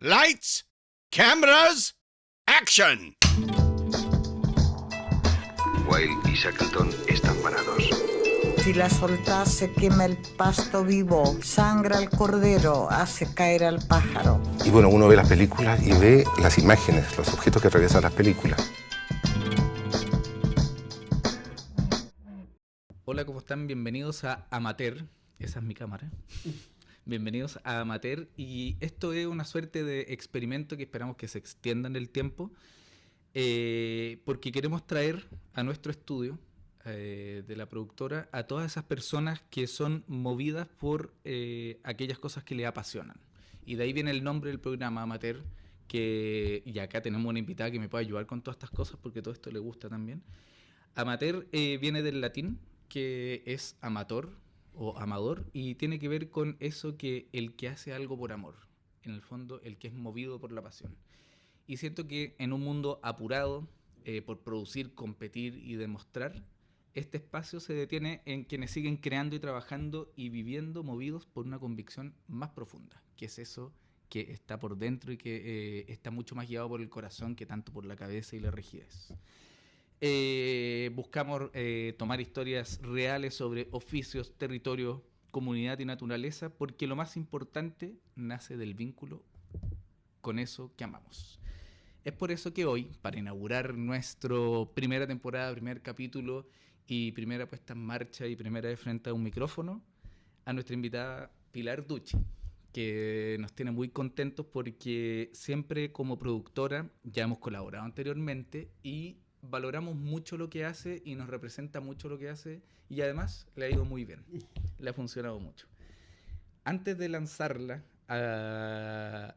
Lights, cameras, action. Wilde y Shackleton están parados. Si la soltás se quema el pasto vivo, sangra el cordero, hace caer al pájaro. Y bueno, uno ve las películas y ve las imágenes, los objetos que atraviesan las películas. Hola, ¿cómo están? Bienvenidos a Amateur. Esa es mi cámara. Bienvenidos a Amateur. Y esto es una suerte de experimento que esperamos que se extienda en el tiempo. Porque queremos traer a nuestro estudio de la productora a todas esas personas que son movidas por aquellas cosas que les apasionan. Y de ahí viene el nombre del programa, Amateur. Y acá tenemos una invitada que me puede ayudar con todas estas cosas porque todo esto le gusta también. Amateur viene del latín, que es amator o amador, y tiene que ver con eso, que el que hace algo por amor, en el fondo el que es movido por la pasión. Y siento que en un mundo apurado por producir, competir y demostrar, este espacio se detiene en quienes siguen creando y trabajando y viviendo movidos por una convicción más profunda, que es eso que está por dentro y que está mucho más guiado por el corazón que tanto por la cabeza y la rigidez. Buscamos tomar historias reales sobre oficios, territorio, comunidad y naturaleza, porque lo más importante nace del vínculo con eso que amamos. Es por eso que hoy, para inaugurar nuestra primera temporada, primer capítulo y primera puesta en marcha y primera de frente a un micrófono, a nuestra invitada Pilar Ducci, que nos tiene muy contentos porque siempre como productora ya hemos colaborado anteriormente y valoramos mucho lo que hace y nos representa mucho lo que hace, y además le ha ido muy bien, le ha funcionado mucho. Antes de lanzarla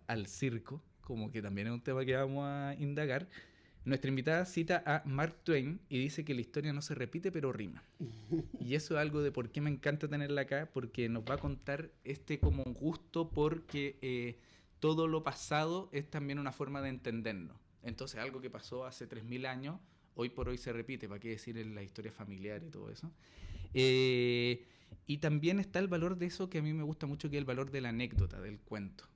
al circo, como que también es un tema que vamos a indagar, nuestra invitada cita a Mark Twain y dice que la historia no se repite pero rima. Y eso es algo de por qué me encanta tenerla acá, porque nos va a contar como un gusto porque todo lo pasado es también una forma de entendernos. Entonces algo que pasó hace 3000 años, hoy por hoy se repite, ¿para qué decir en la historia familiar y todo eso? Y también está el valor de eso que a mí me gusta mucho, que es el valor de la anécdota, del cuento.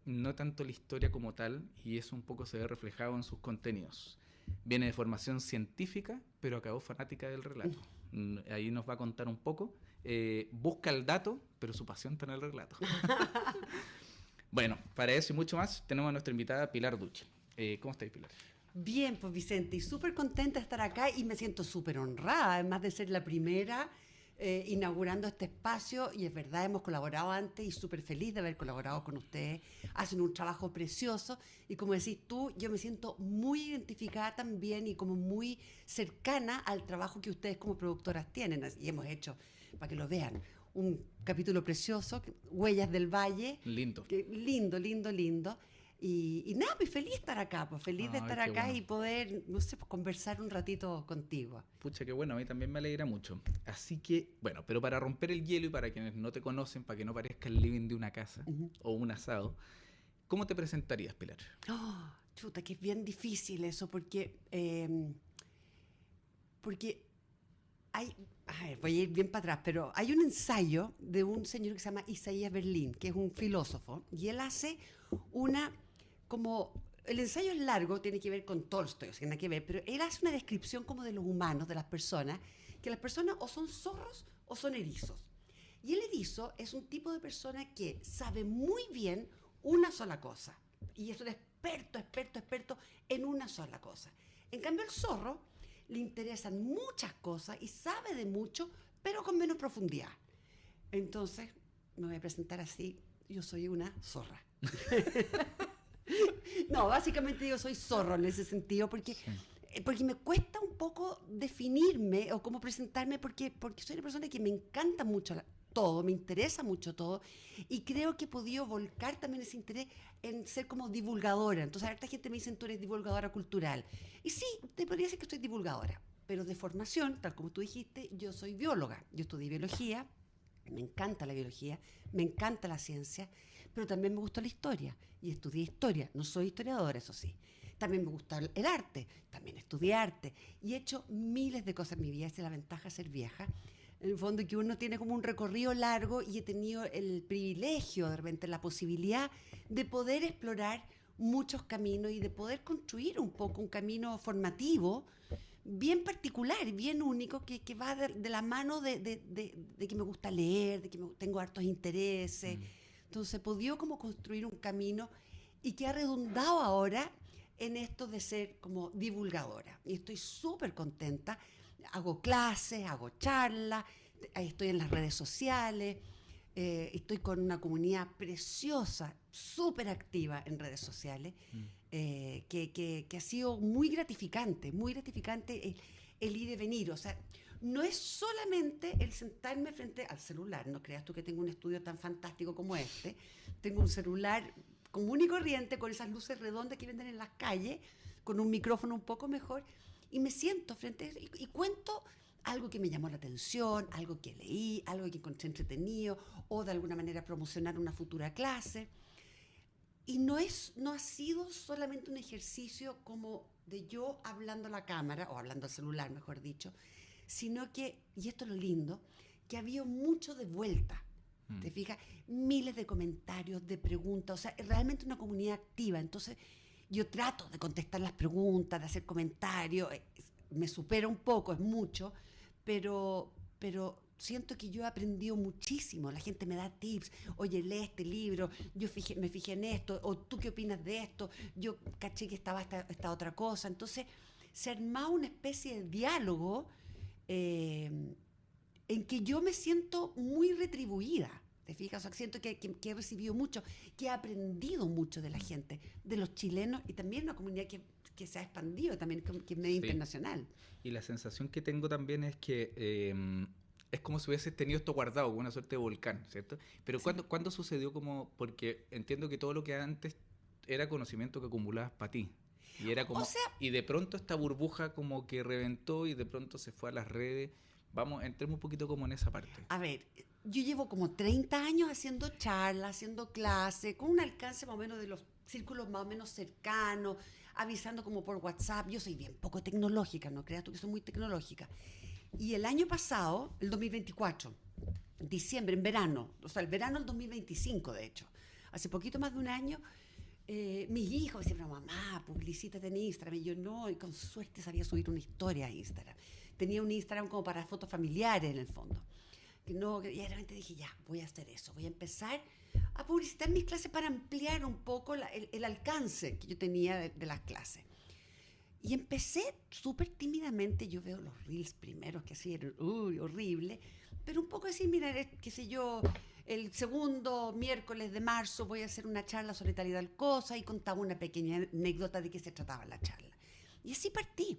No tanto la historia como tal, y eso un poco se ve reflejado en sus contenidos. Viene de formación científica, pero acabó fanática del relato. Ahí nos va a contar un poco. Busca el dato, pero su pasión está en el relato. Bueno, para eso y mucho más, tenemos a nuestra invitada Pilar Ducci. ¿Cómo estáis, Pilar? Bien, pues Vicente, y súper contenta de estar acá y me siento súper honrada, además de ser la primera inaugurando este espacio. Y es verdad, hemos colaborado antes y súper feliz de haber colaborado con ustedes. Hacen un trabajo precioso y, como decís tú, yo me siento muy identificada también y como muy cercana al trabajo que ustedes como productoras tienen. Y hemos hecho, para que lo vean, un capítulo precioso, Huellas del Valle. Lindo. Lindo. Y nada, pues feliz de estar acá, pues feliz de estar acá, bueno, y poder, no sé, pues conversar un ratito contigo. Pucha, qué bueno, a mí también me alegra mucho. Así que, bueno, pero para romper el hielo y para quienes no te conocen, para que no parezca el living de una casa o un asado, ¿cómo te presentarías, Pilar? Oh, chuta, que es bien difícil eso, porque voy a ir bien para atrás, pero hay un ensayo de un señor que se llama Isaías Berlin, que es un filósofo, y él hace el ensayo es largo, tiene que ver con Tolstoy, o sea, nada que ver, pero él hace una descripción como de los humanos, de las personas, que las personas o son zorros o son erizos. Y el erizo es un tipo de persona que sabe muy bien una sola cosa, y es un experto en una sola cosa. En cambio, el zorro le interesan muchas cosas y sabe de mucho, pero con menos profundidad. Entonces, me voy a presentar así: yo soy una zorra. No, básicamente yo soy zorro en ese sentido, porque me cuesta un poco definirme o cómo presentarme, porque soy una persona que me encanta mucho todo, me interesa mucho todo, y creo que he podido volcar también ese interés en ser como divulgadora. Entonces, harta gente me dice: tú eres divulgadora cultural. Y sí, te podría decir que soy divulgadora, pero de formación, tal como tú dijiste, yo soy bióloga. Yo estudié biología, me encanta la biología, me encanta la ciencia, pero también me gusta la historia, y estudié historia. No soy historiadora, eso sí. También me gusta el arte, también estudié arte, y he hecho miles de cosas en mi vida. Esa es la ventaja de ser vieja. En el fondo que uno tiene como un recorrido largo y he tenido el privilegio, de repente la posibilidad de poder explorar muchos caminos y de poder construir un poco un camino formativo bien particular, bien único, que va de la mano de que me gusta leer, de que tengo hartos intereses. Entonces he podido como construir un camino y que ha redundado ahora en esto de ser como divulgadora. Y estoy súper contenta. Hago clases, hago charlas, estoy en las redes sociales, estoy con una comunidad preciosa, súper activa en redes sociales, que ha sido muy gratificante el ir y venir. O sea, no es solamente el sentarme frente al celular, no creas tú que tengo un estudio tan fantástico como este, tengo un celular común y corriente con esas luces redondas que venden en las calles, con un micrófono un poco mejor, y me siento frente a eso y cuento algo que me llamó la atención, algo que leí, algo que encontré entretenido, o de alguna manera promocionar una futura clase. Y no ha sido solamente un ejercicio como de yo hablando a la cámara, o hablando al celular, mejor dicho, sino que, y esto es lo lindo, que había mucho de vuelta. ¿Te fijas? Miles de comentarios, de preguntas, o sea, es realmente una comunidad activa. Entonces, yo trato de contestar las preguntas, de hacer comentarios, me supera un poco, es mucho, pero siento que yo he aprendido muchísimo. La gente me da tips, oye, lee este libro, me fijé en esto, o tú qué opinas de esto, yo caché que estaba esta otra cosa. Entonces, se arma una especie de diálogo en que yo me siento muy retribuida. ¿Te fijas? O sea, siento que he recibido mucho, que he aprendido mucho de la gente, de los chilenos, y también una comunidad que se ha expandido también, que es medio internacional. Y la sensación que tengo también es que es como si hubieses tenido esto guardado, como una suerte de volcán, ¿cierto? Pero sí. ¿Cuándo sucedió como...? Porque entiendo que todo lo que antes era conocimiento que acumulabas para ti. Y era como... y de pronto esta burbuja como que reventó y de pronto se fue a las redes. Vamos, entremos un poquito como en esa parte. A ver, yo llevo como 30 años haciendo charlas, haciendo clases, con un alcance más o menos de los círculos más o menos cercanos, avisando como por WhatsApp. Yo soy bien poco tecnológica, no creas tú que soy muy tecnológica. Y el año pasado, el 2024, diciembre, en verano, o sea, el verano del 2025, de hecho, hace poquito más de un año, mis hijos decían, mamá, publicítate en Instagram. Y yo no, y con suerte sabía subir una historia a Instagram. Tenía un Instagram como para fotos familiares en el fondo. Y de repente dije, ya, voy a hacer eso. Voy a empezar a publicitar mis clases para ampliar un poco el alcance que yo tenía de las clases. Y empecé súper tímidamente. Yo veo los reels primeros que así eran horrible, pero un poco así, mira, qué sé yo, el segundo miércoles de marzo voy a hacer una charla sobre tal y tal cosa, y contaba una pequeña anécdota de qué se trataba la charla. Y así partí.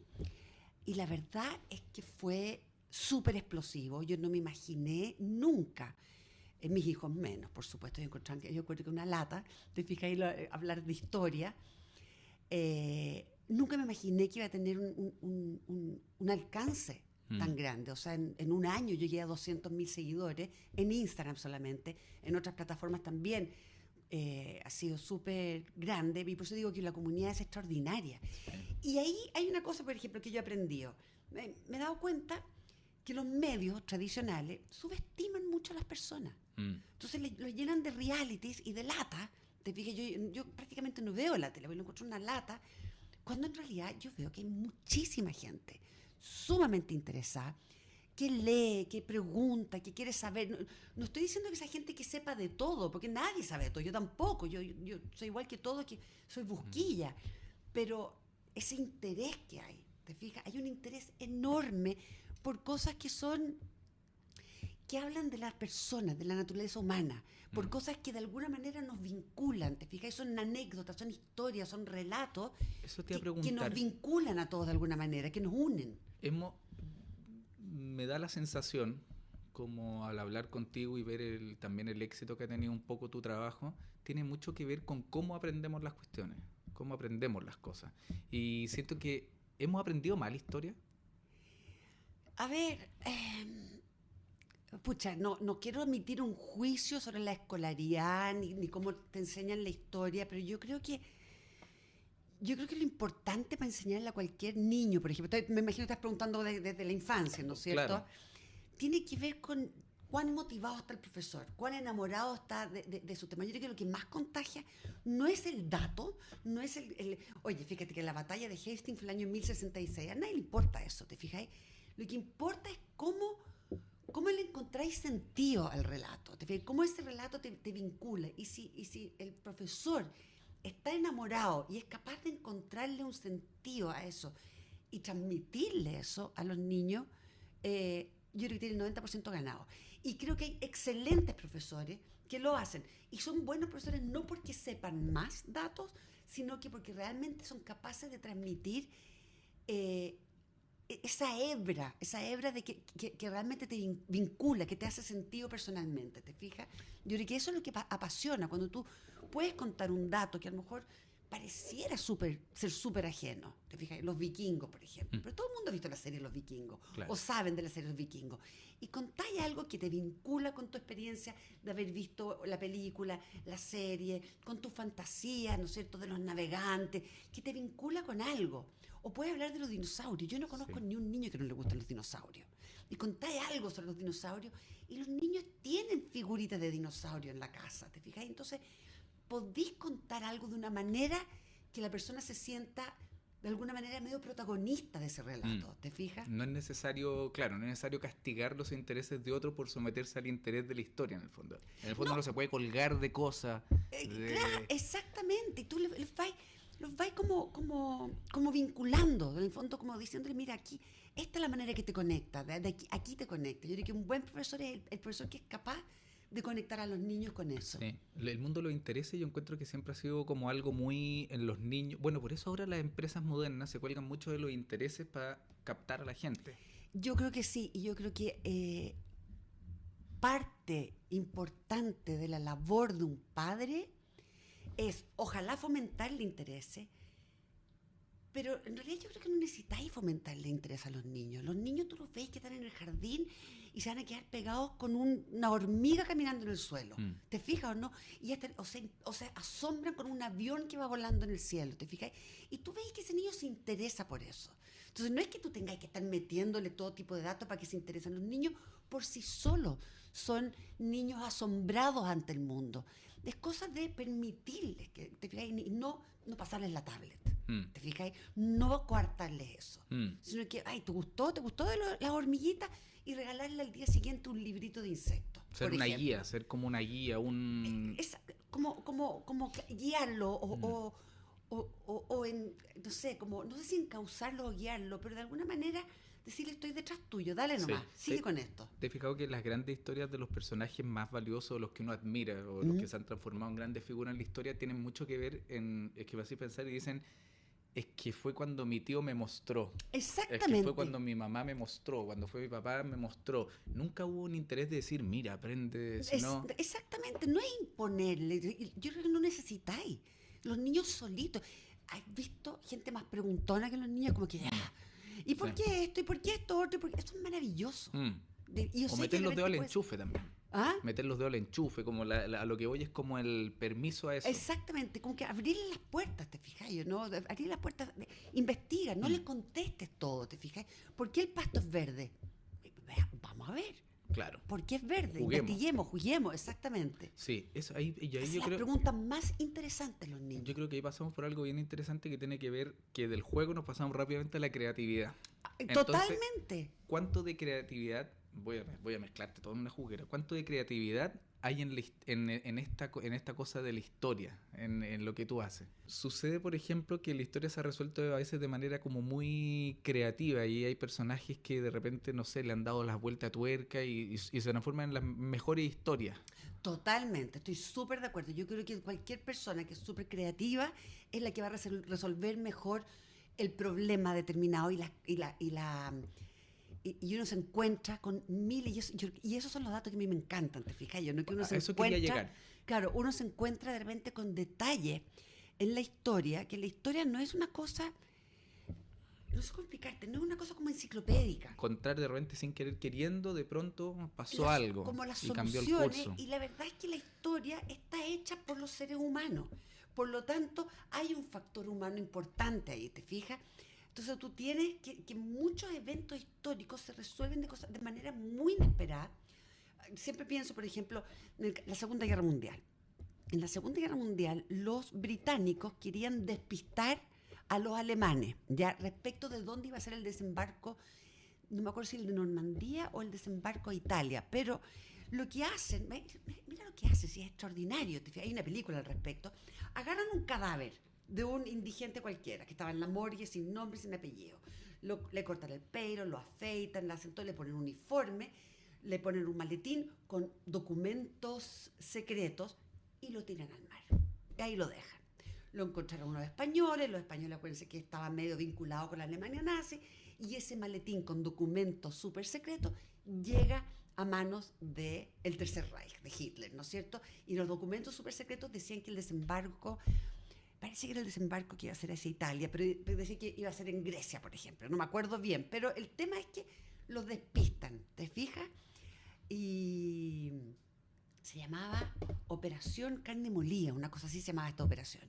Y la verdad es que fue súper explosivo. Yo no me imaginé nunca, mis hijos menos, por supuesto, yo encuentro que una lata, te fijas ahí hablar de historia. Nunca me imaginé que iba a tener un alcance tan grande. O sea, en un año yo llegué a 200.000 seguidores, en Instagram solamente, en otras plataformas también. Ha sido súper grande, y por eso digo que la comunidad es extraordinaria. Y ahí hay una cosa, por ejemplo, que yo he aprendido. Me he dado cuenta que los medios tradicionales subestiman mucho a las personas. Entonces los llenan de realities y de lata. Te fijas, yo prácticamente no veo la tele, porque lo encuentro una lata, cuando en realidad yo veo que hay muchísima gente sumamente interesada, que lee, que pregunta, que quiere saber. No estoy diciendo que esa gente que sepa de todo, porque nadie sabe de todo, yo tampoco, yo soy igual que todos, que soy busquilla, pero ese interés que hay, ¿te fijas? Hay un interés enorme por cosas que hablan de las personas, de la naturaleza humana, por cosas que de alguna manera nos vinculan, ¿te fijas? Son anécdotas, son historias, son relatos. Eso te iba a preguntar. Que nos vinculan a todos de alguna manera, que nos unen. Me da la sensación, como al hablar contigo y ver también el éxito que ha tenido un poco tu trabajo, tiene mucho que ver con cómo aprendemos las cuestiones, cómo aprendemos las cosas. Y siento que hemos aprendido mal historia. A ver, no quiero emitir un juicio sobre la escolaridad ni cómo te enseñan la historia, pero yo creo que lo importante para enseñarle a cualquier niño, por ejemplo, me imagino que estás preguntando desde la infancia, ¿no es cierto? Claro. tiene que ver con cuán motivado está el profesor, cuán enamorado está de su tema. Yo creo que lo que más contagia no es el dato, no es Oye, fíjate que la batalla de Hastings fue el año 1066, a nadie le importa eso, ¿te fijáis? Lo que importa es cómo le encontráis sentido al relato, ¿te fijas? Cómo ese relato te vincula. Y si el profesor está enamorado y es capaz de encontrarle un sentido a eso y transmitirle eso a los niños, yo creo que tiene el 90% ganado. Y creo que hay excelentes profesores que lo hacen. Y son buenos profesores no porque sepan más datos, sino que porque realmente son capaces de transmitir esa hebra de que realmente te vincula, que te hace sentido personalmente, ¿te fijas? Yo creo que eso es lo que apasiona, cuando tú puedes contar un dato que a lo mejor pareciera ser súper ajeno, ¿te fijas? Los vikingos, por ejemplo. Pero todo el mundo ha visto la serie Los Vikingos, Claro. o saben de la serie Los Vikingos. Y contáis algo que te vincula con tu experiencia de haber visto la película, la serie, con tu fantasía, ¿no es cierto?, de los navegantes, que te vincula con algo. O puedes hablar de los dinosaurios. Yo no conozco ni un niño que no le gusten los dinosaurios. Y contáis algo sobre los dinosaurios, y los niños tienen figuritas de dinosaurio en la casa, ¿te fijas? Entonces, podéis contar algo de una manera que la persona se sienta de alguna manera medio protagonista de ese relato, ¿te fijas? No es necesario, claro, no es necesario castigar los intereses de otro por someterse al interés de la historia, en el fondo. En el fondo no se puede colgar de cosas. Claro, exactamente. Y tú los vais como vinculando, en el fondo como diciéndole, mira, aquí, esta es la manera que te conecta, de aquí te conecta. Yo diría que un buen profesor es el profesor que es capaz de conectar a los niños con eso. Sí. El mundo de los intereses yo encuentro que siempre ha sido como algo muy en los niños. Bueno, por eso ahora las empresas modernas se cuelgan mucho de los intereses para captar a la gente. Yo creo que sí, y yo creo que parte importante de la labor de un padre es, ojalá, fomentarle intereses, pero en realidad yo creo que no necesitáis fomentarle interés a los niños. Los niños tú los veis que están en el jardín y se van a quedar pegados con una hormiga caminando en el suelo. ¿Te fijas o no? Y o se asombran con un avión que va volando en el cielo, ¿te fijas? Y tú veis que ese niño se interesa por eso. Entonces no es que tú tengas que estar metiéndole todo tipo de datos para que se interesen. Los niños por sí solos son niños asombrados ante el mundo. Es cosa de permitirles que, ¿te fijas? Y no pasarles la tablet. ¿Te fijas? No coartarles eso. Sino que, ay, ¿te gustó de las hormiguitas? Y regalarle al día siguiente un librito de insectos. Ser por una ejemplo. guía, ser como una guía, Es como guiarlo no sé, no sé si encauzarlo o guiarlo, pero de alguna manera decirle, estoy detrás tuyo, dale nomás, sigue con esto. ¿Te has fijado que las grandes historias de los personajes más valiosos, los que uno admira o los que se han transformado en grandes figuras en la historia, tienen mucho que ver es que vas a pensar y dicen, es que fue cuando mi tío me mostró. Exactamente. Es que fue cuando mi mamá me mostró, cuando fue mi papá me mostró. Nunca hubo un interés de decir, mira, aprende, sino... Exactamente, no es imponerle. Yo creo que no necesitáis. Los niños solitos. ¿Has visto gente más preguntona que los niños? Como que ya. ¿Y por qué esto? ¿Y por qué esto otro? Esto es maravilloso. Y yo O sé meter que los dedos al puedes- enchufe también. ¿Ah? Meter los dedos al enchufe, como a lo que voy es como el permiso a eso. Exactamente, como que abrirle las puertas, ¿te fijas? ¿No? Abrirle las puertas, investiga, no le contestes todo, ¿te fijas? ¿Por qué el pasto es verde? Vamos a ver. Claro. ¿Por qué es verde? Juguemos. Investiguemos, juguemos, exactamente. Sí, eso ahí, y ahí Esas yo son las creo... preguntas más interesantes los niños. Yo creo que ahí pasamos por algo bien interesante que tiene que ver que del juego nos pasamos rápidamente a la creatividad. Entonces, Totalmente. ¿cuánto de creatividad, voy a mezclarte todo en una juguera, cuánto de creatividad hay en esta cosa de la historia, en lo que tú haces? Sucede, por ejemplo, que la historia se ha resuelto a veces de manera como muy creativa y hay personajes que de repente, no sé, le han dado las vueltas a tuerca y se transforman en las mejores historias. Totalmente, estoy súper de acuerdo. Yo creo que cualquier persona que es súper creativa es la que va a resolver mejor el problema determinado y uno se encuentra con miles, y esos son los datos que a mí me encantan, ¿te fijas? Yo, ¿no? Que uno se A eso quería encuentra, llegar. claro, uno se encuentra de repente con detalles en la historia, que la historia no es una cosa, no sé cómo explicarte, no es una cosa como enciclopédica. Encontrar de repente sin querer queriendo, de pronto pasó Las- algo como las y cambió el soluciones, curso. y la verdad es que la historia está hecha por los seres humanos. Por lo tanto, hay un factor humano importante ahí, ¿te fijas? Entonces tú tienes que muchos eventos históricos se resuelven de manera muy inesperada. Siempre pienso, por ejemplo, en la Segunda Guerra Mundial. En la Segunda Guerra Mundial, los británicos querían despistar a los alemanes, ya respecto de dónde iba a ser el desembarco, no me acuerdo si el de Normandía o el desembarco a Italia, pero lo que hacen, mira lo que hacen, si es extraordinario, hay una película al respecto, agarran un cadáver de un indigente cualquiera que estaba en la morgue sin nombre, sin apellido, le cortan el pelo, lo afeitan, le hacen todo, le ponen un uniforme, le ponen un maletín con documentos secretos y lo tiran al mar, y ahí lo dejan. Lo encontraron los españoles acuérdense que estaban medio vinculados con la Alemania nazi, y ese maletín con documentos súper secretos llega a manos del Tercer Reich, de Hitler, ¿no es cierto? Y los documentos súper secretos decían que el desembarco, parece que era el desembarco que iba a ser hacia Italia, pero decía que iba a ser en Grecia, por ejemplo, no me acuerdo bien, pero el tema es que los despistan, ¿te fijas? Y se llamaba Operación Carne Molida, una cosa así se llamaba esta operación.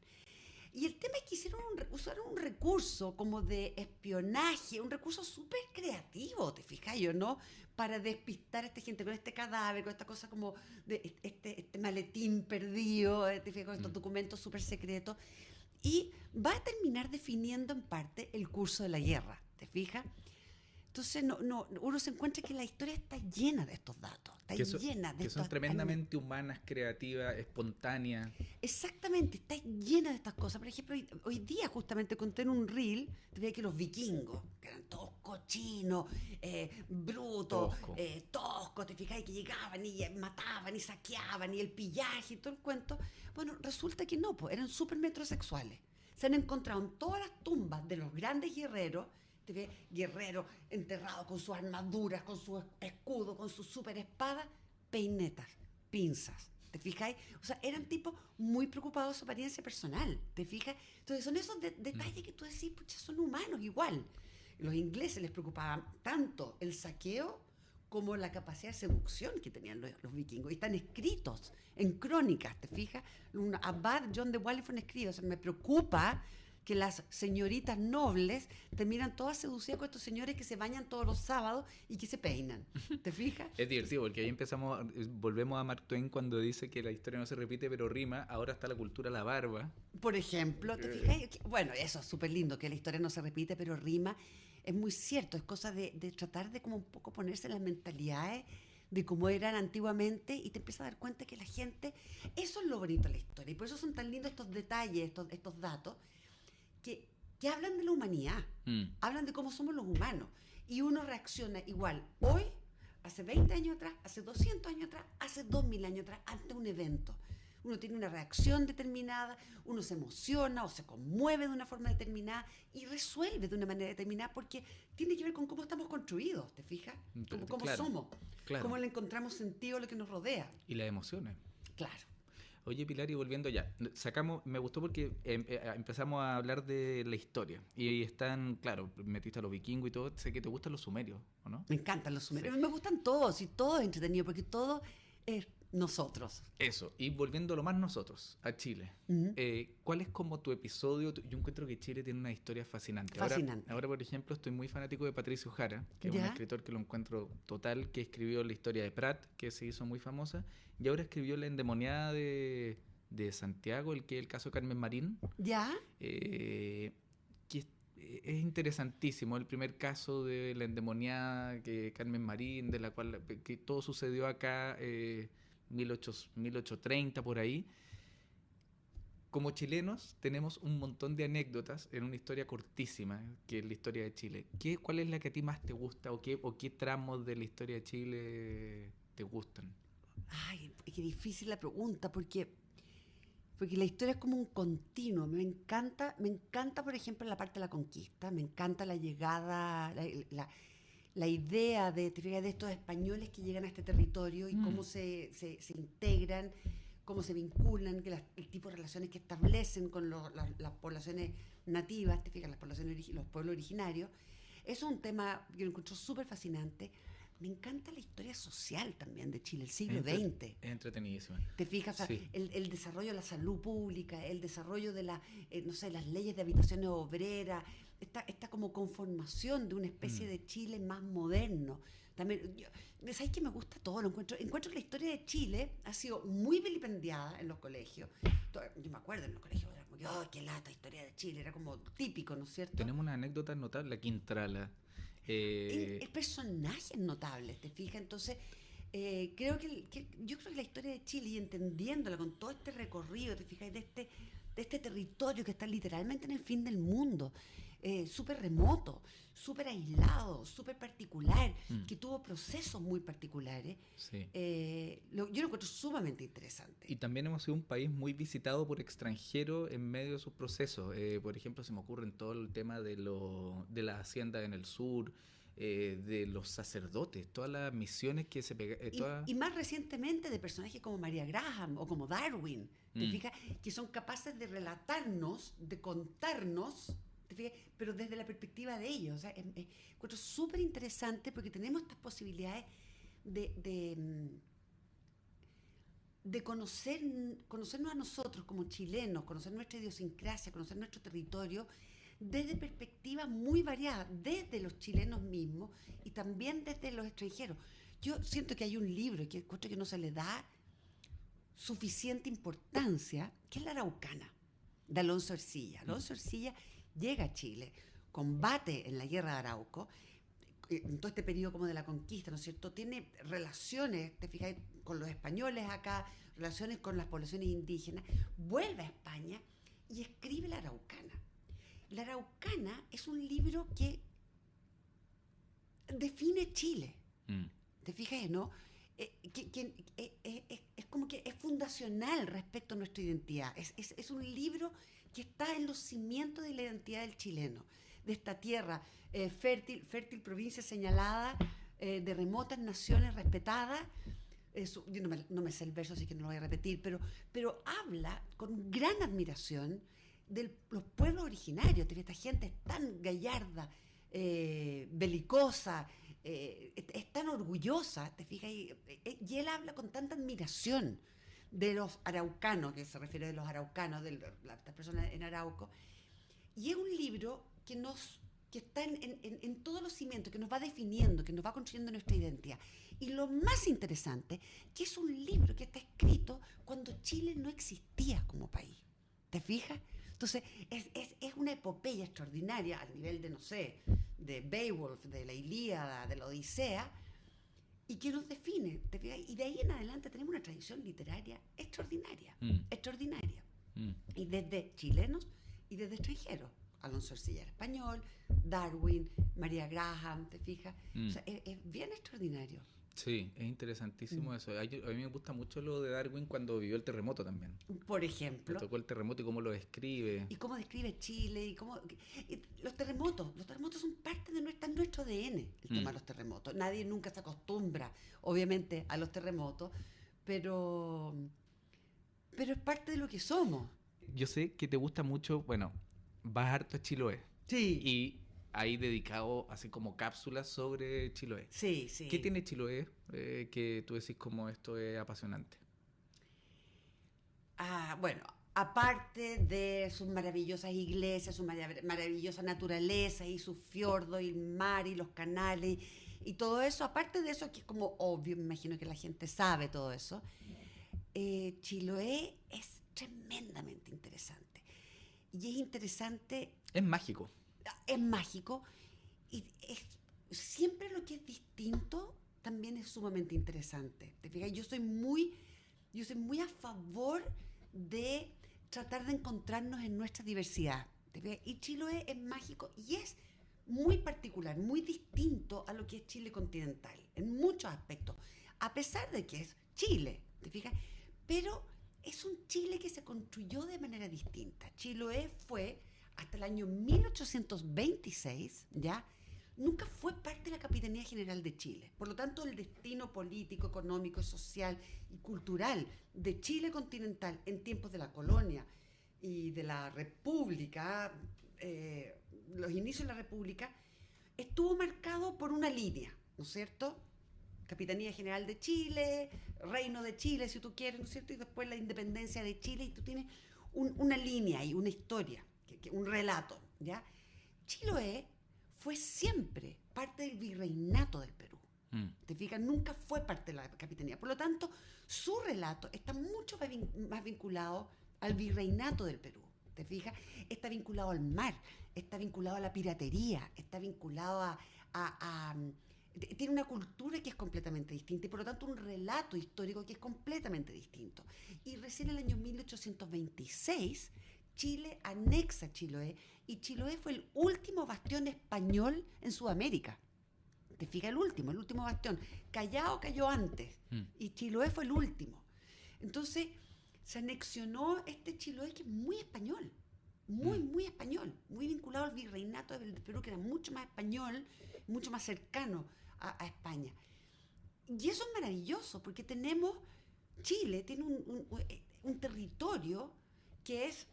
Y el tema es que usaron un recurso como de espionaje, un recurso súper creativo, ¿te fijas yo, no? Para despistar a esta gente con este cadáver, con esta cosa como de este maletín perdido, ¿te fijas? Con estos documentos súper secretos. Y va a terminar definiendo en parte el curso de la guerra, ¿te fijas? Entonces uno se encuentra que la historia está llena de estos datos, llena de que son tremendamente humanas, creativas, espontáneas. Exactamente, está llena de estas cosas. Por ejemplo, hoy día justamente conté en un reel, te veía que los vikingos, que eran todos cochinos, brutos, toscos, te fijas, que llegaban y mataban y saqueaban y el pillaje y todo el cuento. Bueno, resulta que no, pues eran súper metrosexuales. Se han encontrado en todas las tumbas de los grandes guerreros, te ves guerreros enterrados con sus armaduras, con su escudo, con su super espada, peinetas, pinzas, ¿te fijáis? O sea, eran tipos muy preocupados de su apariencia personal, ¿te fijas? Entonces son esos detalles que tú decís, pucha, son humanos igual. Los ingleses les preocupaba tanto el saqueo como la capacidad de seducción que tenían los vikingos. Y están escritos en crónicas, ¿te fijas? Un abad John de Wallenstein escribe, o sea, me preocupa que las señoritas nobles terminan todas seducidas con estos señores que se bañan todos los sábados y que se peinan. ¿Te fijas? Es divertido porque ahí volvemos a Mark Twain cuando dice que la historia no se repite pero rima. Ahora está la cultura de la barba. Por ejemplo, ¿te fijas? Bueno, eso es súper lindo, que la historia no se repite pero rima. Es muy cierto, es cosa de tratar de como un poco ponerse en las mentalidades de cómo eran antiguamente y te empiezas a dar cuenta que la gente, eso es lo bonito de la historia y por eso son tan lindos estos detalles, estos datos que hablan de la humanidad, hablan de cómo somos los humanos y uno reacciona igual hoy, hace 20 años atrás, hace 200 años atrás, hace 2000 años atrás, ante un evento. Uno tiene una reacción determinada, uno se emociona o se conmueve de una forma determinada y resuelve de una manera determinada porque tiene que ver con cómo estamos construidos, ¿te fijas? Cómo claro, somos, claro. cómo le encontramos sentido a lo que nos rodea. Y las emociones. Claro. Oye, Pilar, y volviendo ya, me gustó porque empezamos a hablar de la historia. Y están, claro, metiste a los vikingos y todo. Sé que te gustan los sumerios, ¿o no? Me encantan los sumerios. Sí. Me gustan todos y todo es entretenido porque todo es nosotros. Eso, y volviendo a lo más nosotros, a Chile. ¿Cuál es como tu episodio? Yo encuentro que Chile tiene una historia fascinante. Ahora, por ejemplo, estoy muy fanático de Patricio Jara, que es un escritor que lo encuentro total, que escribió la historia de Prat, que se hizo muy famosa, y ahora escribió La endemoniada de Santiago, el caso de Carmen Marín. ¿Ya? Que es interesantísimo, el primer caso de la endemoniada que Carmen Marín, de la cual que todo sucedió acá 1830 por ahí. Como chilenos tenemos un montón de anécdotas en una historia cortísima que es la historia de Chile. ¿Cuál es la que a ti más te gusta o qué tramos de la historia de Chile te gustan? Ay, qué difícil la pregunta porque la historia es como un continuo. Me encanta, por ejemplo, la parte de la conquista, me encanta la llegada, la idea de estos españoles que llegan a este territorio y cómo se integran, cómo se vinculan, el tipo de relaciones que establecen con las poblaciones nativas, los pueblos originarios. Eso es un tema que lo encuentro súper fascinante. me encanta la historia social también de Chile, el siglo XX. Es entretenidísimo. ¿Te fijas? O sea, Sí. el desarrollo de la salud pública, el desarrollo de no sé, las leyes de habitaciones obreras, esta como conformación de una especie de Chile más moderno. También, ¿sabes que me gusta todo? Encuentro que la historia de Chile ha sido muy vilipendiada en los colegios. Yo me acuerdo en los colegios, era como que, oh, qué lata, historia de Chile, era como típico, ¿no es cierto? Tenemos una anécdota notable, la Quintrala. El personaje es notable, ¿te fijas? Entonces, yo creo que la historia de Chile, y entendiéndola con todo este recorrido, ¿te fijas? De este territorio que está literalmente en el fin del mundo, súper remoto, súper aislado, súper particular, que tuvo procesos muy particulares, Sí. yo lo encuentro sumamente interesante. Y también hemos sido un país muy visitado por extranjeros en medio de sus procesos. Por ejemplo, se me ocurre en todo el tema de las haciendas en el sur, de los sacerdotes, todas las misiones que se pegaron. Y más recientemente de personajes como María Graham o como Darwin, ¿te fijas? Que son capaces de relatarnos, de contarnos, ¿te fijas? Pero desde la perspectiva de ellos. O sea, encuentro súper interesante porque tenemos estas posibilidades de conocernos a nosotros como chilenos, conocer nuestra idiosincrasia, conocer nuestro territorio, desde perspectivas muy variadas, desde los chilenos mismos y también desde los extranjeros. Yo siento que hay un libro que encuentro que no se le da suficiente importancia, que es La Araucana, de Alonso Ercilla. Alonso Ercilla llega a Chile, combate en la guerra de Arauco, en todo este periodo como de la conquista, ¿no es cierto? Tiene relaciones, te fijas, con los españoles acá, relaciones con las poblaciones indígenas, vuelve a España y escribe La Araucana. La Araucana es un libro que define Chile. ¿Te fijas, no? Es como que es fundacional respecto a nuestra identidad. Es un libro que está en los cimientos de la identidad del chileno, de esta tierra fértil provincia señalada, de remotas naciones respetadas. Yo no me sé el verso, así que no lo voy a repetir, pero habla con gran admiración de los pueblos originarios. Esta gente es tan gallarda, belicosa, es tan orgullosa, ¿te fijas? Y él habla con tanta admiración de los araucanos, que se refiere a los araucanos, de las personas en Arauco. Y es un libro que está en todos los cimientos, que nos va definiendo, que nos va construyendo nuestra identidad. Y lo más interesante, que es un libro que está escrito cuando Chile no existía como país. ¿Te fijas? Entonces, es una epopeya extraordinaria al nivel de, no sé, de Beowulf, de la Ilíada, de la Odisea, y que nos define. ¿Te fijas? Y de ahí en adelante tenemos una tradición literaria extraordinaria, extraordinaria. Y desde chilenos y desde extranjeros. Alonso Ercilla era español, Darwin, María Graham, ¿te fijas? O sea, es bien extraordinario. Sí, es interesantísimo eso. A mí me gusta mucho lo de Darwin cuando vivió el terremoto también. Por Le ejemplo. tocó el terremoto y cómo lo describe. Y cómo describe Chile, y los terremotos son parte de nuestro ADN, el tema de los terremotos. Nadie nunca se acostumbra, obviamente, a los terremotos, pero es parte de lo que somos. Yo sé que te gusta mucho, bueno, vas harto a Chiloé. Sí. Y ahí dedicado así como cápsulas sobre Chiloé. Sí, sí. ¿Qué tiene Chiloé que tú decís como esto es apasionante? Bueno, aparte de sus maravillosas iglesias, su maravillosa naturaleza y sus fiordos y el mar y los canales y todo eso, aparte de eso, que es como obvio, me imagino que la gente sabe todo eso, Chiloé es tremendamente interesante. Y es interesante... Es mágico. Es mágico y siempre lo que es distinto también es sumamente interesante. ¿Te fijas? Yo soy muy a favor de tratar de encontrarnos en nuestra diversidad. ¿Te fijas? Y Chiloé es mágico y es muy particular, muy distinto a lo que es Chile continental, en muchos aspectos, a pesar de que es Chile, ¿te fijas? Pero es un Chile que se construyó de manera distinta. Chiloé fue... hasta el año 1826, ¿ya? Nunca fue parte de la Capitanía General de Chile. Por lo tanto, el destino político, económico, social y cultural de Chile continental en tiempos de la colonia y de la República, los inicios de la República, estuvo marcado por una línea, ¿no es cierto? Capitanía General de Chile, Reino de Chile, si tú quieres, ¿no es cierto? Y después la independencia de Chile, y tú tienes una línea ahí, una historia, un relato, ¿ya? Chiloé fue siempre parte del virreinato del Perú. ¿Te fijas? Nunca fue parte de la capitanía. Por lo tanto, su relato está mucho más vinculado al virreinato del Perú. ¿Te fijas? Está vinculado al mar, está vinculado a la piratería, está vinculado tiene una cultura que es completamente distinta y por lo tanto un relato histórico que es completamente distinto. Y recién en el año 1826 Chile anexa Chiloé y Chiloé fue el último bastión español en Sudamérica. ¿Te fijas? El último bastión. Callao cayó antes y Chiloé fue el último. Entonces se anexionó este Chiloé que es muy español, muy español, muy vinculado al virreinato del Perú, que era mucho más español, mucho más cercano a España. Y eso es maravilloso, porque Chile tiene un territorio que es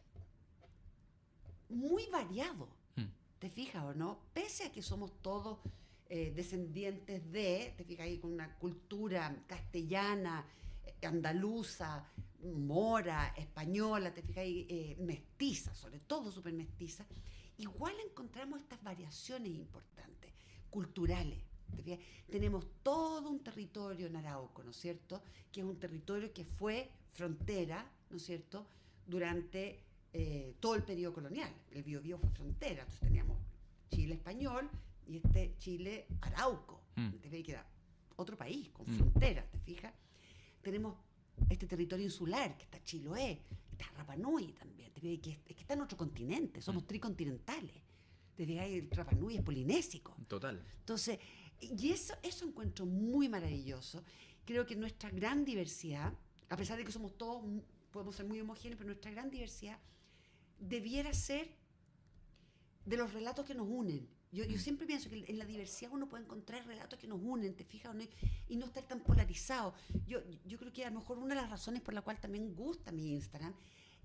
muy variado, ¿te fijas o no? Pese a que somos todos descendientes te fijas ahí, con una cultura castellana, andaluza, mora, española, te fijas ahí, mestiza, sobre todo súper mestiza, igual encontramos estas variaciones importantes, culturales. ¿Te fijas? Tenemos todo un territorio en Arauco, ¿no es cierto?, que es un territorio que fue frontera, ¿no es cierto?, durante todo el periodo colonial. El Biobío fue frontera, entonces teníamos Chile español y este Chile Arauco, ¿te fijas? Que era otro país, con fronteras, ¿te fijas? Tenemos este territorio insular, que está Chiloé, está Rapa Nui también, ¿te fijas? Que está en otro continente, somos tricontinentales. ¿Te fijas? El Rapa Nui es polinésico. Total. Entonces, y eso encuentro muy maravilloso. Creo que nuestra gran diversidad, a pesar de que somos todos, podemos ser muy homogéneos, pero nuestra gran diversidad debiera ser de los relatos que nos unen. Yo siempre pienso que en la diversidad uno puede encontrar relatos que nos unen, ¿te fijas? Y no estar tan polarizado. Yo creo que a lo mejor una de las razones por la cual también gusta mi Instagram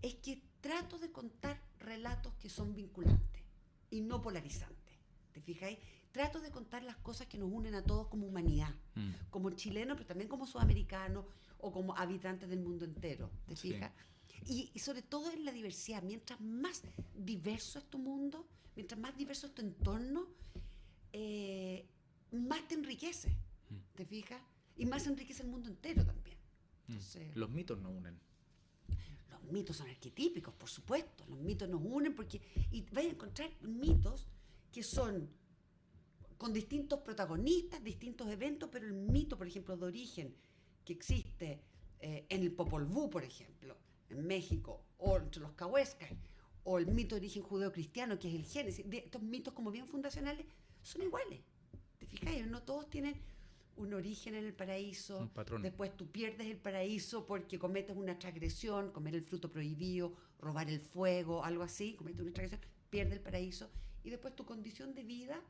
es que trato de contar relatos que son vinculantes y no polarizantes. ¿Te fijas? Trato de contar las cosas que nos unen a todos como humanidad, como chilenos, pero también como sudamericanos o como habitantes del mundo entero. ¿Te fijas? Y sobre todo en la diversidad. Mientras más diverso es tu mundo, mientras más diverso es tu entorno, más te enriquece. ¿Te fijas? Y más enriquece el mundo entero también. Entonces, Los mitos nos unen. los mitos son arquetípicos, por supuesto. Los mitos nos unen y vais a encontrar mitos que son con distintos protagonistas, distintos eventos, pero el mito, por ejemplo, de origen que existe en el Popol Vuh, por ejemplo, en México, o entre los cahuéscar, o el mito de origen judeo-cristiano, que es el Génesis, estos mitos como bien fundacionales, son iguales. ¿Te fijas? No todos tienen un origen en el paraíso, un patrón. Después tú pierdes el paraíso porque cometes una transgresión, comer el fruto prohibido, robar el fuego, algo así, cometes una transgresión, pierdes el paraíso, y después tu condición de vida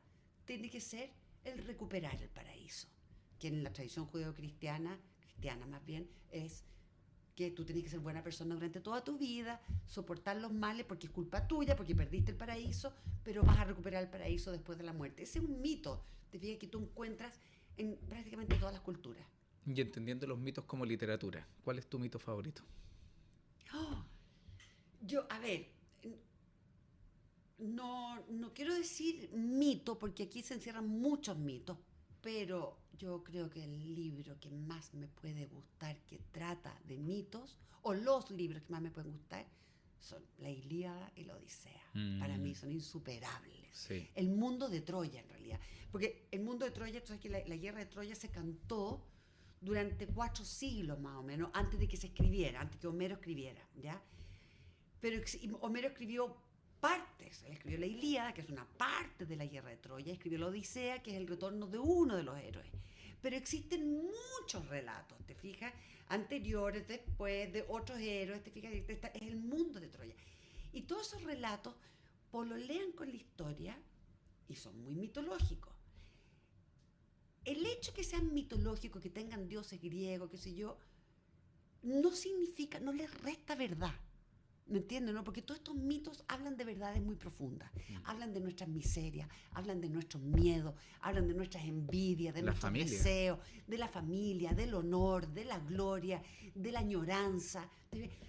tiene que ser el recuperar el paraíso, que en la tradición judeo-cristiana, cristiana más bien, es que tú tienes que ser buena persona durante toda tu vida, soportar los males porque es culpa tuya, porque perdiste el paraíso, pero vas a recuperar el paraíso después de la muerte. Ese es un mito, te fijas, que tú encuentras en prácticamente todas las culturas. Y entendiendo los mitos como literatura, ¿cuál es tu mito favorito? A ver, no quiero decir mito, porque aquí se encierran muchos mitos, pero yo creo que el libro que más me puede gustar, que trata de mitos, o los libros que más me pueden gustar, son la Ilíada y la Odisea. Para mí son insuperables. Sí. El mundo de Troya, en realidad. Porque el mundo de Troya, tú sabes que la guerra de Troya se cantó durante 4 siglos más o menos, antes de que se escribiera, antes que Homero escribiera, ¿ya? Pero Homero escribió partes. Él escribió la Ilíada, que es una parte de la guerra de Troya, escribió la Odisea, que es el retorno de uno de los héroes. Pero existen muchos relatos, ¿te fijas? Anteriores, después, de otros héroes, ¿te fijas? Es el mundo de Troya. Y todos esos relatos pololean con la historia y son muy mitológicos. El hecho que sean mitológicos, que tengan dioses griegos, qué sé yo, no significa, no les resta verdad. ¿Me entiendes? ¿No? Porque todos estos mitos hablan de verdades muy profundas. Hablan de nuestras miserias, hablan de nuestros miedos, hablan de nuestras envidias, de La nuestros familia. deseos, de la familia, del honor, de la gloria, de la añoranza.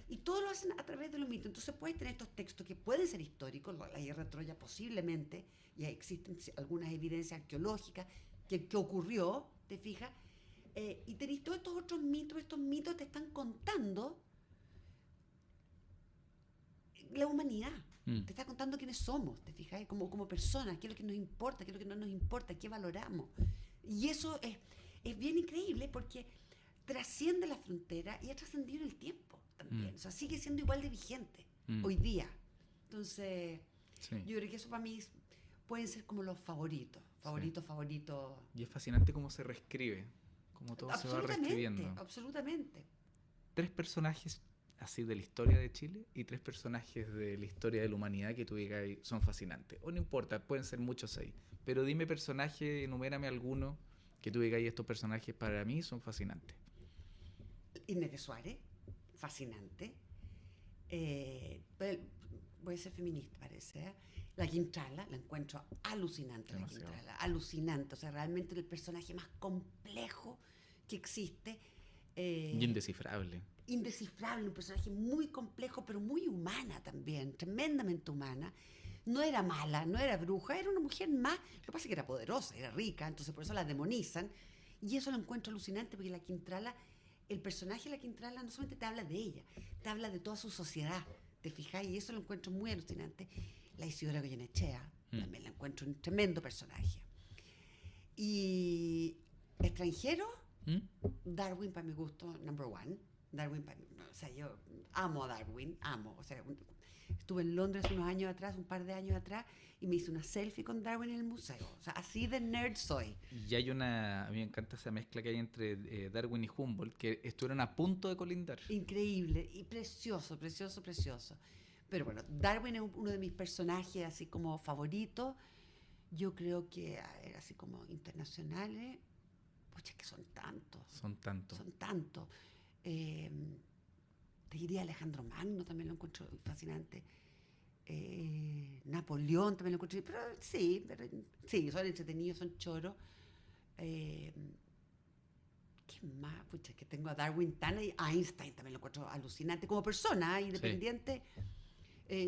Y todo lo hacen a través de los mitos. Entonces puedes tener estos textos que pueden ser históricos, la guerra de Troya posiblemente, y existen algunas evidencias arqueológicas que ocurrió, ¿te fijas? Y tenéis todos estos mitos te están contando la humanidad. Te está contando quiénes somos, ¿te fijas? Como personas, qué es lo que nos importa, qué es lo que no nos importa, qué valoramos. Y eso es bien increíble porque trasciende la frontera y ha trascendido en el tiempo también. O sea, sigue siendo igual de vigente hoy día. Entonces, Sí. yo creo que eso para mí pueden ser como los favoritos. Favoritos. Y es fascinante cómo se reescribe, cómo todo se va reescribiendo. Absolutamente. 3 personajes así de la historia de Chile y 3 personajes de la historia de la humanidad que tú digas ahí son fascinantes. O no importa, pueden ser muchos ahí. Pero dime personaje, enumérame alguno que tú digas ahí, estos personajes para mí son fascinantes. Inés de Suárez, fascinante. Pero voy a ser feminista, parece. La Quintrala, la encuentro alucinante. Demasiado. La Quintrala, alucinante. O sea, realmente el personaje más complejo que existe. Y indescifrable. Indescifrable, un personaje muy complejo, pero muy humana también, tremendamente humana. No era mala, no era bruja, era una mujer más. Lo que pasa es que era poderosa, era rica, entonces por eso la demonizan. Y eso lo encuentro alucinante porque la Quintrala, el personaje de la Quintrala no solamente te habla de ella, te habla de toda su sociedad, ¿te fijas? Y eso lo encuentro muy alucinante. La Isidora Goyenechea, también la encuentro un tremendo personaje. Y extranjero, Darwin para mi gusto, number one. Darwin, o sea, yo amo a Darwin, amo. O sea, estuve en Londres unos años atrás, un par de años atrás, y me hice una selfie con Darwin en el museo. O sea, así de nerd soy. Y hay a mí me encanta esa mezcla que hay entre Darwin y Humboldt, que estuvieron a punto de colindar. Increíble y precioso, precioso, precioso. Pero bueno, Darwin es uno de mis personajes así como favoritos. Yo creo que así como internacionales, pucha, que son tantos. Son tantos. Son tantos. Te diría Alejandro Magno, también lo encuentro fascinante. Napoleón también lo encuentro. Pero sí, son entretenidos, son choros. ¿Qué más? Pucha, que tengo a Darwin tan ahí. Einstein también lo encuentro alucinante como persona, independiente.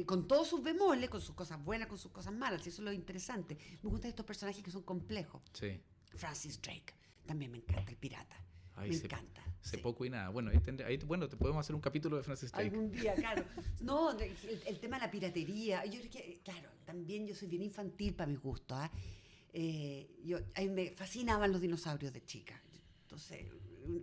Con todos sus bemoles, con sus cosas buenas, con sus cosas malas. Y eso es lo interesante. Me gustan estos personajes que son complejos. Sí. Francis Drake, también me encanta, el pirata. Ay, me sé encanta. Sé sí. poco y nada. Bueno, te podemos hacer un capítulo de Francis Drake. Algún día, claro. No, el tema de la piratería. Yo creo que, claro, también yo soy bien infantil para mis gustos. A mí me fascinaban los dinosaurios de chica. Entonces.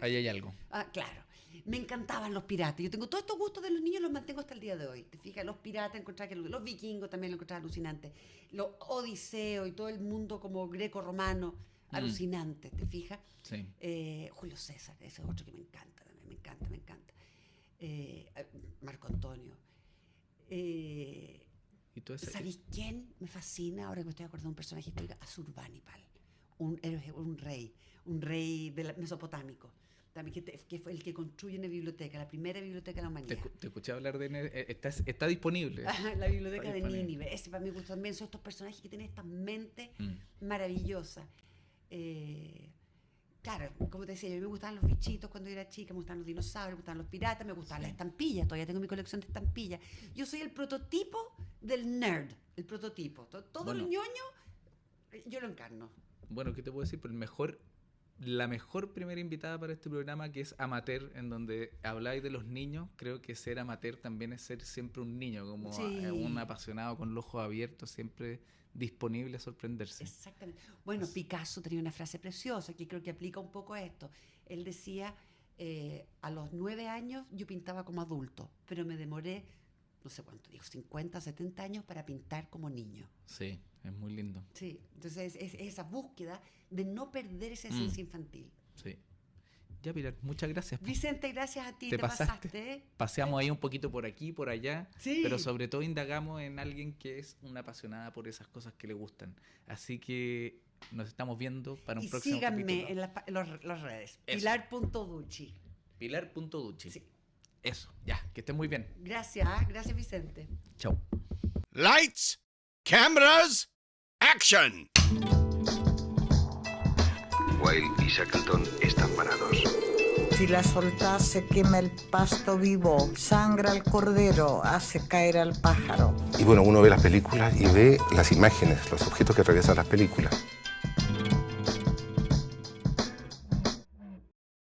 Ahí hay algo. Claro. Me encantaban los piratas. Yo tengo todos estos gustos de los niños, los mantengo hasta el día de hoy. ¿Te fijas? Los piratas, encontrar que los vikingos también lo encontraba alucinante. Los odiseos y todo el mundo como greco-romano, alucinante. ¿Te fijas? Sí. Julio César, ese es otro que me encanta también. Me encanta. Marco Antonio. Y todo ese- ¿Sabéis quién me fascina? Ahora que me estoy acordando de un personaje histórico, Asurbanipal, un rey mesopotámico, también que fue el que construye una biblioteca, la primera biblioteca de la humanidad. Te escuché hablar de él. Está disponible. La biblioteca Está de disponible. Nínive. Ese para mí gusto también son estos personajes que tienen estas mentes maravillosas. Claro, como te decía, a mí me gustaban los bichitos cuando yo era chica, me gustaban los dinosaurios, me gustaban los piratas, me gustaban las estampillas, todavía tengo mi colección de estampillas. Yo soy el prototipo del nerd, el prototipo. Todo Bueno. el ñoño, yo lo encarno. Bueno, ¿qué te puedo decir? Pero la mejor primera invitada para este programa, que es Amateur, en donde habláis de los niños, creo que ser amateur también es ser siempre un niño, como Sí. un apasionado con los ojos abiertos, siempre disponible a sorprenderse. Exactamente. Bueno, Picasso tenía una frase preciosa que creo que aplica un poco a esto. Él decía, a los 9 años yo pintaba como adulto, pero me demoré, no sé cuánto, digo, 50, 70 años para pintar como niño. Sí, es muy lindo. Sí, entonces es esa búsqueda de no perder esa esencia infantil. Sí. Ya, Pilar, muchas gracias. Vicente, gracias a ti, Te te pasaste. pasaste. Paseamos ahí un poquito por aquí, por allá, Sí. pero sobre todo indagamos en alguien que es una apasionada por esas cosas que le gustan. Así que nos estamos viendo para un Y próximo síganme capítulo. en las redes. Eso. Pilar.ducci. Pilar.ducci. Sí. Eso, ya, que estén muy bien. Gracias, gracias Vicente. Chau. Lights, cameras, action! Wilde y Shackleton están parados. Si la soltás se quema el pasto vivo, sangra el cordero, hace caer al pájaro. Y bueno, uno ve las películas y ve las imágenes, los objetos que atraviesan las películas.